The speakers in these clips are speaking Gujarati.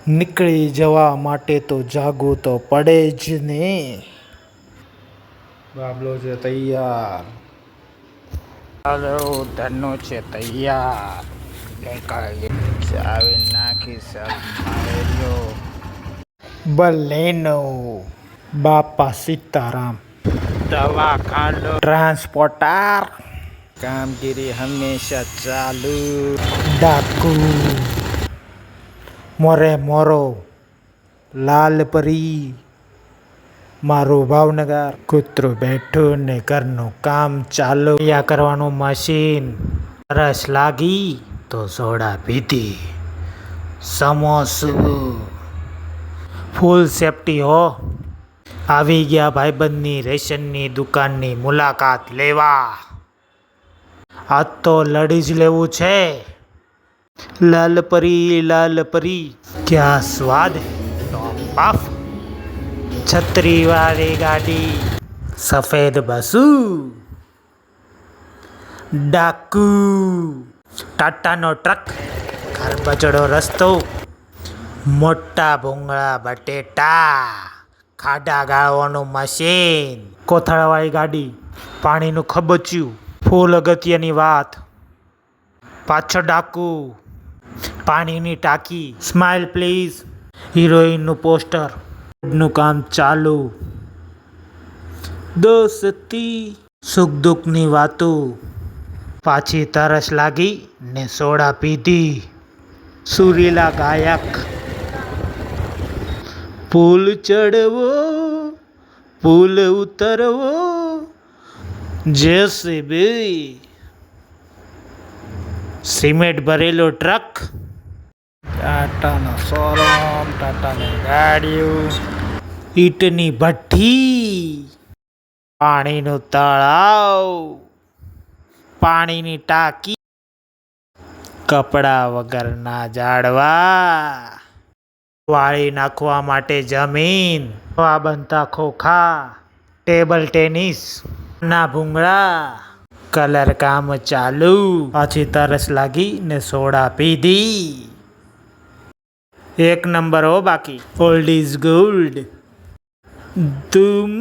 નીકળી જવા માટે તો જાગવું તો પડે જ ને. બાબલો છે તૈયાર. હાલો ધનુ છે તૈયાર. ચાવી નાખી મારેલો બલેનો. બાપા સીતારામ. દવા ખાલો ટ્રાન્સપોર્ટર. કામગીરી હંમેશા ચાલુ. ડાકુ મોરે મોરો લાલ પરી. મારું ભાવનગર. કૂતરું બેઠું ને ઘરનું કામ ચાલુ. તૈયાર કરવાનું મશીન. તરસ લાગી તો સોડા પીધી. સમોસું ફૂલ સેફટી હો. આવી ગયા ભાઈબંધની રેશનની દુકાનની મુલાકાત લેવા. આજ તો લડી જ લેવું છે. લાલ પરી ક્યા સ્વાદ ટોપ. છત્રી વાળી ગાડી. સફેદ બસુ. ડાકુ ટાટાનો ટ્રક. ખરબચડો રસ્તો. મોટા ભૂંગળા બટેટા. ખાડા ગાળવાનું મશીન. કોથળાવાળી ગાડી. પાણીનું ખબચિયું. ફૂલ અગત્યની વાત. પાછળ ડાકુ. પાણીની ટાંકી. Smile please. હિરોઈનનું પોસ્ટર. નું કામ ચાલુ. દોસ્તી સુખ દુઃખની વાતો. પાછી તરસ લાગી ને સોડા પીધી. સુરીલા ગાયક. પુલ ચડવો પુલ ઉતરવો. જેસીબી. સિમેન્ટ ભરેલો ટ્રક. ટાટાનો શોરૂમ. ટાટાની ગાડીઓ. ઈંટની ભઠ્ઠી. પાણીનું તળાવ. પાણીની ટાંકી. કપડા વગરના ઝાડવા. વાળી નાખવા માટે જમીન. હવા બનતા ખોખા. Table tennis. ના ભૂંગળા. કલર કામ ચાલુ. પાછી તરસ લાગી ને સોડા પીધી. એક નંબર હો બાકી. Old is gold. ધૂમ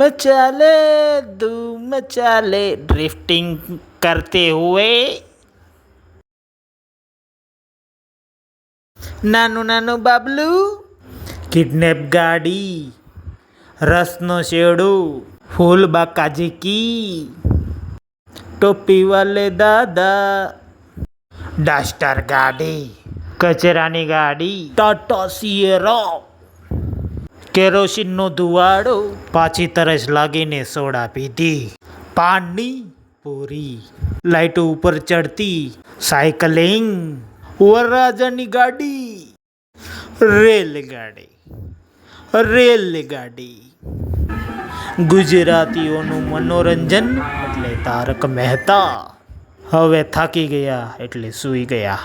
ચાલે ડ્રિફ્ટિંગ કરતે હુએ. નાનું બાબલું. કિડનેપ ગાડી. રસનો શેડો. ફૂલ બાકાજી કી. ટોપી વાલે દાદા. ડસ્ટર ગાડી. કચરાની ગાડી. ટાટા સિએરા. કેરોસીનનો ધુવાડો. પાછી તરસ લાગીને સોડા પીધી. પાણી પૂરી. લાઈટો ઉપર ચડતી. સાયકલિંગ. વરરાજાની ગાડી. રેલગાડી. ગુજરાતીઓનું મનોરંજન એટલે તારક મહેતા. હવે થાકી ગયા એટલે સૂઈ ગયા.